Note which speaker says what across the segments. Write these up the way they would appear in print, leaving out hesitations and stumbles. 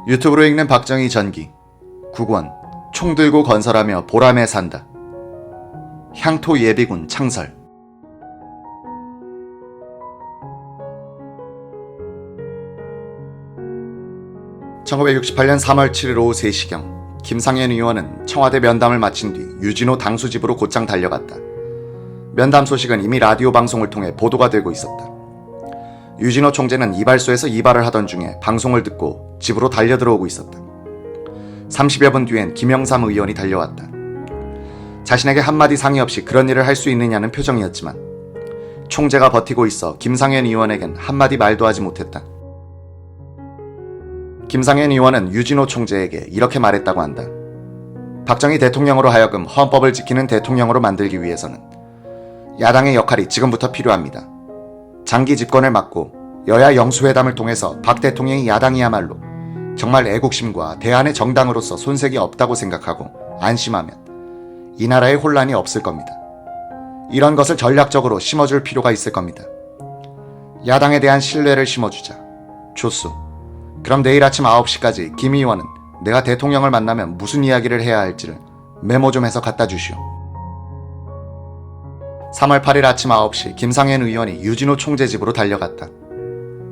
Speaker 1: 유튜브로 읽는 박정희 전기 9권 총 들고 건설하며 보람에 산다. 향토 예비군 창설. (1968년 3월 7일) 오후 3시경 김상현 의원은 청와대 면담을 마친 뒤 유진호 당수 집으로 곧장 달려갔다. 면담 소식은 이미 라디오 방송을 통해 보도가 되고 있었다. 유진호 총재는 이발소에서 이발을 하던 중에 방송을 듣고 집으로 달려들어오고 있었다. 30여 분 뒤엔 김영삼 의원이 달려왔다. 자신에게 한마디 상의 없이 그런 일을 할 수 있느냐는 표정이었지만 총재가 버티고 있어 김상현 의원에겐 한마디 말도 하지 못했다. 김상현 의원은 유진호 총재에게 이렇게 말했다고 한다. 박정희 대통령으로 하여금 헌법을 지키는 대통령으로 만들기 위해서는 야당의 역할이 지금부터 필요합니다. 장기 집권을 막고 여야 영수회담을 통해서 박 대통령이 야당이야말로 정말 애국심과 대안의 정당으로서 손색이 없다고 생각하고 안심하면 이 나라에 혼란이 없을 겁니다. 이런 것을 전략적으로 심어줄 필요가 있을 겁니다. 야당에 대한 신뢰를 심어주자. 좋소. 그럼 내일 아침 9시까지 김 의원은 내가 대통령을 만나면 무슨 이야기를 해야 할지를 메모 좀 해서 갖다 주시오. 3월 8일 아침 9시 김상현 의원이 유진호 총재 집으로 달려갔다.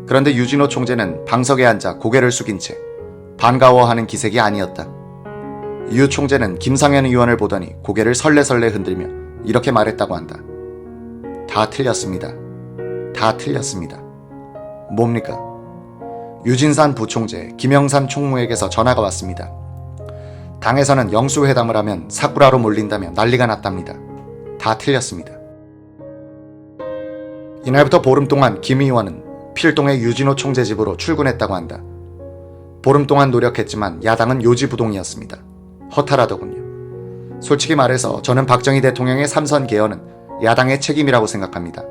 Speaker 1: 그런데 유진호 총재는 방석에 앉아 고개를 숙인 채 반가워하는 기색이 아니었다. 유 총재는 김상현 의원을 보더니 고개를 설레설레 흔들며 이렇게 말했다고 한다. 다 틀렸습니다. 다 틀렸습니다. 뭡니까? 유진산 부총재 김영삼 총무에게서 전화가 왔습니다. 당에서는 영수회담을 하면 사쿠라로 몰린다며 난리가 났답니다. 다 틀렸습니다. 이날부터 보름 동안 김 의원은 필동의 유진호 총재 집으로 출근했다고 한다. 보름 동안 노력했지만 야당은 요지부동이었습니다. 허탈하더군요. 솔직히 말해서 저는 박정희 대통령의 3선 개헌은 야당의 책임이라고 생각합니다.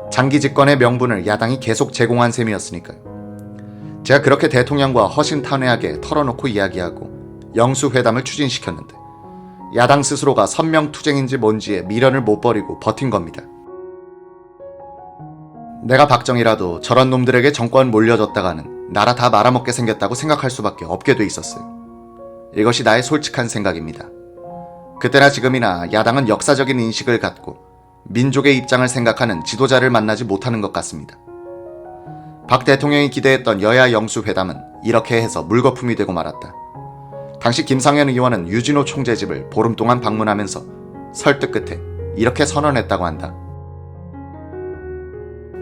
Speaker 1: 장기 집권의 명분을 야당이 계속 제공한 셈이었으니까요. 제가 그렇게 대통령과 허심탄회하게 털어놓고 이야기하고 영수회담을 추진시켰는데 야당 스스로가 선명투쟁인지 뭔지에 미련을 못 버리고 버틴 겁니다. 내가 박정희라도 저런 놈들에게 정권 몰려줬다가는 나라 다 말아먹게 생겼다고 생각할 수밖에 없게 돼 있었어요. 이것이 나의 솔직한 생각입니다. 그때나 지금이나 야당은 역사적인 인식을 갖고 민족의 입장을 생각하는 지도자를 만나지 못하는 것 같습니다. 박 대통령이 기대했던 여야 영수회담은 이렇게 해서 물거품이 되고 말았다. 당시 김상현 의원은 유진호 총재 집을 보름 동안 방문하면서 설득 끝에 이렇게 선언했다고 한다.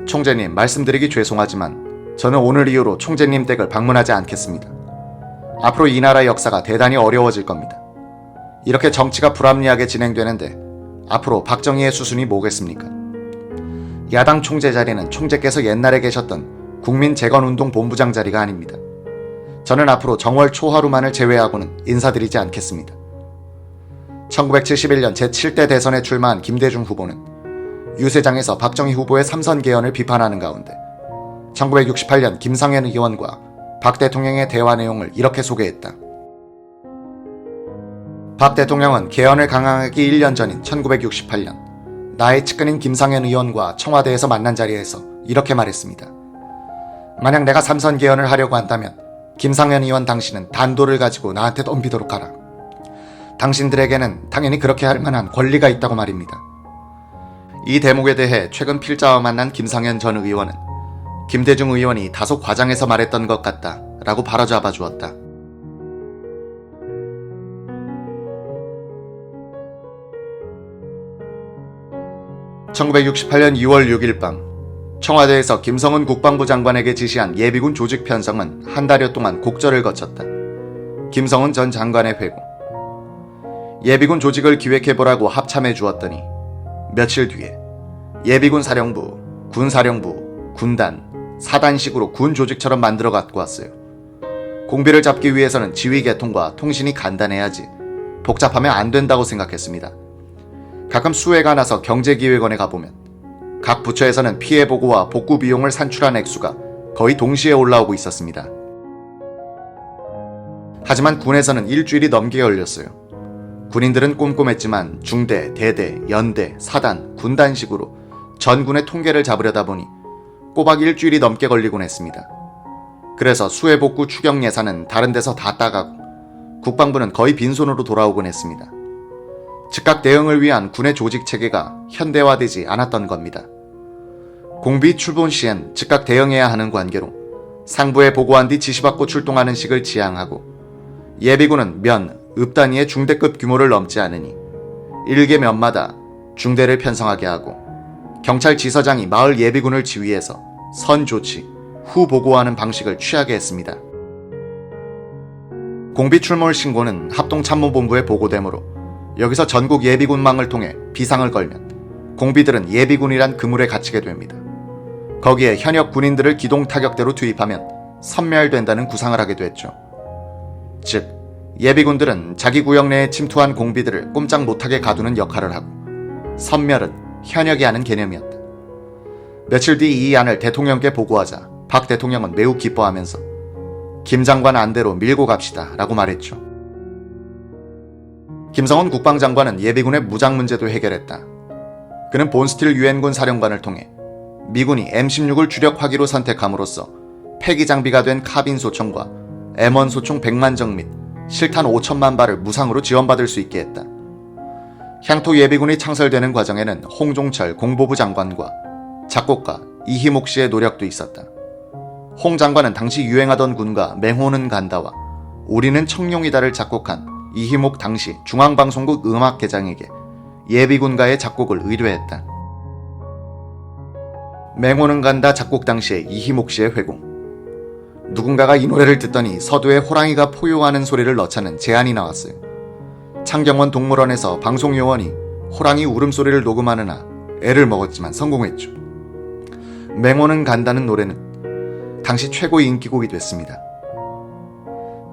Speaker 1: 총재님, 말씀드리기 죄송하지만 저는 오늘 이후로 총재님 댁을 방문하지 않겠습니다. 앞으로 이 나라의 역사가 대단히 어려워질 겁니다. 이렇게 정치가 불합리하게 진행되는데 앞으로 박정희의 수순이 뭐겠습니까? 야당 총재 자리는 총재께서 옛날에 계셨던 국민재건운동 본부장 자리가 아닙니다. 저는 앞으로 정월 초하루만을 제외하고는 인사드리지 않겠습니다. 1971년 제7대 대선에 출마한 김대중 후보는 유세장에서 박정희 후보의 3선 개헌을 비판하는 가운데 1968년 김상현 의원과 박 대통령의 대화 내용을 이렇게 소개했다. 박 대통령은 개헌을 강행하기 1년 전인 1968년 나의 측근인 김상현 의원과 청와대에서 만난 자리에서 이렇게 말했습니다. 만약 내가 3선 개헌을 하려고 한다면 김상현 의원 당신은 단도를 가지고 나한테 덤비도록 하라. 당신들에게는 당연히 그렇게 할 만한 권리가 있다고 말입니다. 이 대목에 대해 최근 필자와 만난 김상현 전 의원은 김대중 의원이 다소 과장해서 말했던 것 같다 라고 바로잡아 주었다. (1968년 2월 6일) 밤 청와대에서 김성은 국방부 장관에게 지시한 예비군 조직 편성은 한 달여 동안 곡절을 거쳤다. 김성은 전 장관의 회고. 예비군 조직을 기획해보라고 합참해 주었더니 며칠 뒤에 예비군 사령부, 군사령부, 군단, 사단식으로 군 조직처럼 만들어 갖고 왔어요. 공비를 잡기 위해서는 지휘 계통과 통신이 간단해야지 복잡하면 안 된다고 생각했습니다. 가끔 수해가 나서 경제기획원에 가보면 각 부처에서는 피해 보고와 복구 비용을 산출한 액수가 거의 동시에 올라오고 있었습니다. 하지만 군에서는 일주일이 넘게 걸렸어요. 군인들은 꼼꼼했지만 중대, 대대, 연대, 사단, 군단식으로 전군의 통계를 잡으려다 보니 꼬박 일주일이 넘게 걸리곤 했습니다. 그래서 수해복구 추경 예산은 다른 데서 다 따가고 국방부는 거의 빈손으로 돌아오곤 했습니다. 즉각 대응을 위한 군의 조직 체계가 현대화되지 않았던 겁니다. 공비 출본 시엔 즉각 대응해야 하는 관계로 상부에 보고한 뒤 지시받고 출동하는 식을 지향하고 예비군은 면, 읍 단위의 중대급 규모를 넘지 않으니 일개 면마다 중대를 편성하게 하고 경찰 지서장이 마을 예비군을 지휘해서 선 조치, 후 보고하는 방식을 취하게 했습니다. 공비 출몰 신고는 합동참모본부에 보고되므로 여기서 전국 예비군망을 통해 비상을 걸면 공비들은 예비군이란 그물에 갇히게 됩니다. 거기에 현역 군인들을 기동 타격대로 투입하면 섬멸된다는 구상을 하게 됐죠. 즉, 예비군들은 자기 구역 내에 침투한 공비들을 꼼짝 못하게 가두는 역할을 하고 섬멸은 현역이 하는 개념이었다. 며칠 뒤 이 안을 대통령께 보고하자 박 대통령은 매우 기뻐하면서 김 장관 안대로 밀고 갑시다 라고 말했죠. 김성원 국방장관은 예비군의 무장 문제도 해결했다. 그는 본스틸 유엔군 사령관을 통해 미군이 M16을 주력 화기로 선택함으로써 폐기 장비가 된 카빈 소총과 M1 소총 100만 정 및 실탄 5천만 발을 무상으로 지원받을 수 있게 했다. 향토 예비군이 창설되는 과정에는 홍종철 공보부 장관과 작곡가 이희목 씨의 노력도 있었다. 홍 장관은 당시 유행하던 군가 맹호는 간다와 우리는 청룡이다를 작곡한 이희목 당시 중앙방송국 음악계장에게 예비군가의 작곡을 의뢰했다. 맹호는 간다 작곡 당시의 이희목 씨의 회공. 누군가가 이 노래를 듣더니 서두에 호랑이가 포효하는 소리를 넣자는 제안이 나왔어요. 창경원 동물원에서 방송요원이 호랑이 울음소리를 녹음하느라 애를 먹었지만 성공했죠. 맹호는 간다는 노래는 당시 최고의 인기곡이 됐습니다.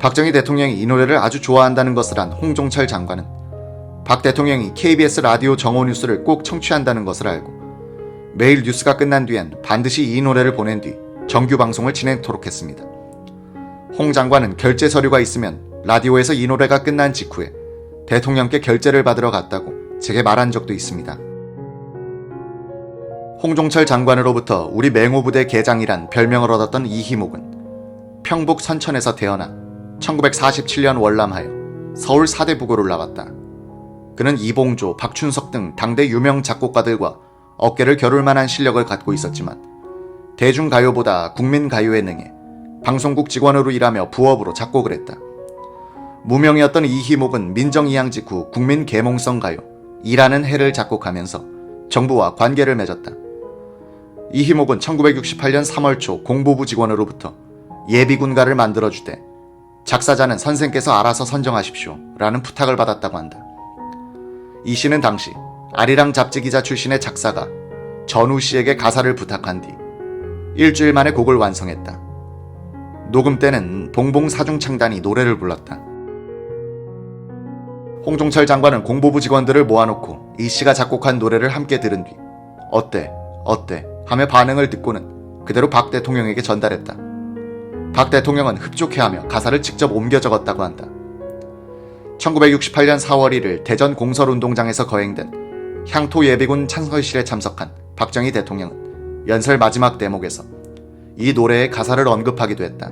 Speaker 1: 박정희 대통령이 이 노래를 아주 좋아한다는 것을 안 홍종철 장관은 박 대통령이 KBS 라디오 정오 뉴스를 꼭 청취한다는 것을 알고 매일 뉴스가 끝난 뒤엔 반드시 이 노래를 보낸 뒤 정규 방송을 진행토록 했습니다. 홍 장관은 결제 서류가 있으면 라디오에서 이 노래가 끝난 직후에 대통령께 결제를 받으러 갔다고 제게 말한 적도 있습니다. 홍종철 장관으로부터 우리 맹호부대 계장이란 별명을 얻었던 이희목은 평북 선천에서 태어나 1947년 월남하여 서울 사대부고를 나왔다. 그는 이봉조, 박춘석 등 당대 유명 작곡가들과 어깨를 겨룰 만한 실력을 갖고 있었지만 대중가요보다 국민가요에 능해 방송국 직원으로 일하며 부업으로 작곡을 했다. 무명이었던 이희목은 민정이양 직후 국민계몽성 가요 일하는 해를 작곡하면서 정부와 관계를 맺었다. 이희목은 1968년 3월 초 공보부 직원으로부터 예비군가를 만들어주되 작사자는 선생께서 알아서 선정하십시오 라는 부탁을 받았다고 한다. 이 씨는 당시 아리랑 잡지 기자 출신의 작사가 전우 씨에게 가사를 부탁한 뒤 일주일 만에 곡을 완성했다. 녹음 때는 봉봉 사중창단이 노래를 불렀다. 홍종철 장관은 공보부 직원들을 모아놓고 이 씨가 작곡한 노래를 함께 들은 뒤 어때? 하며 반응을 듣고는 그대로 박 대통령에게 전달했다. 박 대통령은 흡족해하며 가사를 직접 옮겨 적었다고 한다. 1968년 4월 1일 대전 공설운동장에서 거행된 향토 예비군 창설식에 참석한 박정희 대통령은 연설 마지막 대목에서 이 노래의 가사를 언급하기도 했다.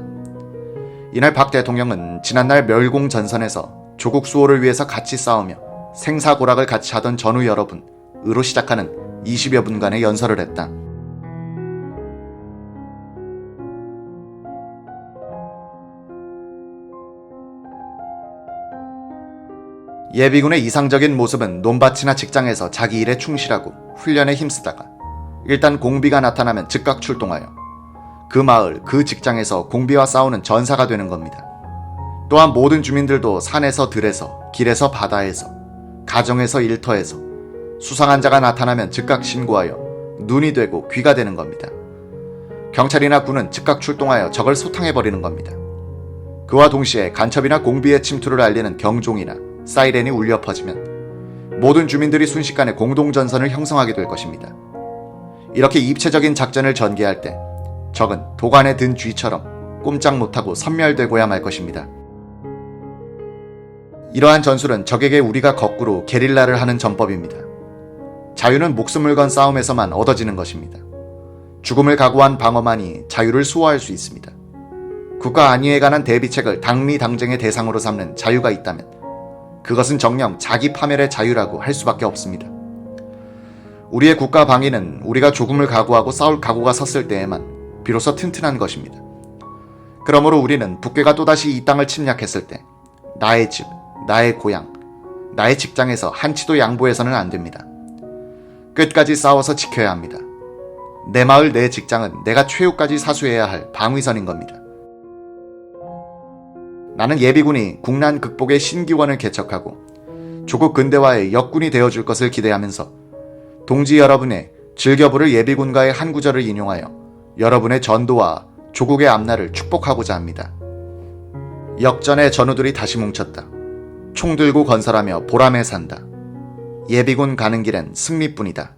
Speaker 1: 이날 박 대통령은 지난날 멸공 전선에서 조국 수호를 위해서 같이 싸우며 생사고락을 같이 하던 전우 여러분으로 시작하는 20여 분간의 연설을 했다. 예비군의 이상적인 모습은 논밭이나 직장에서 자기 일에 충실하고 훈련에 힘쓰다가 일단 공비가 나타나면 즉각 출동하여 그 마을, 그 직장에서 공비와 싸우는 전사가 되는 겁니다. 또한 모든 주민들도 산에서 들에서, 길에서 바다에서, 가정에서 일터에서 수상한 자가 나타나면 즉각 신고하여 눈이 되고 귀가 되는 겁니다. 경찰이나 군은 즉각 출동하여 적을 소탕해버리는 겁니다. 그와 동시에 간첩이나 공비의 침투를 알리는 경종이나 사이렌이 울려 퍼지면 모든 주민들이 순식간에 공동전선을 형성하게 될 것입니다. 이렇게 입체적인 작전을 전개할 때 적은 도관에 든 쥐처럼 꼼짝 못하고 섬멸되고야 말 것입니다. 이러한 전술은 적에게 우리가 거꾸로 게릴라를 하는 전법입니다. 자유는 목숨을 건 싸움에서만 얻어지는 것입니다. 죽음을 각오한 방어만이 자유를 수호할 수 있습니다. 국가 안위에 관한 대비책을 당리당쟁의 대상으로 삼는 자유가 있다면 그것은 정녕 자기 파멸의 자유라고 할 수밖에 없습니다. 우리의 국가 방위는 우리가 조금을 각오하고 싸울 각오가 섰을 때에만 비로소 튼튼한 것입니다. 그러므로 우리는 북괴가 또다시 이 땅을 침략했을 때 나의 집, 나의 고향, 나의 직장에서 한치도 양보해서는 안 됩니다. 끝까지 싸워서 지켜야 합니다. 내 마을, 내 직장은 내가 최후까지 사수해야 할 방위선인 겁니다. 나는 예비군이 국난 극복의 신기원을 개척하고 조국 근대화의 역군이 되어줄 것을 기대하면서 동지 여러분의 즐겨부를 예비군가의 한 구절을 인용하여 여러분의 전도와 조국의 앞날을 축복하고자 합니다. 역전의 전우들이 다시 뭉쳤다. 총 들고 건설하며 보람에 산다. 예비군 가는 길엔 승리뿐이다.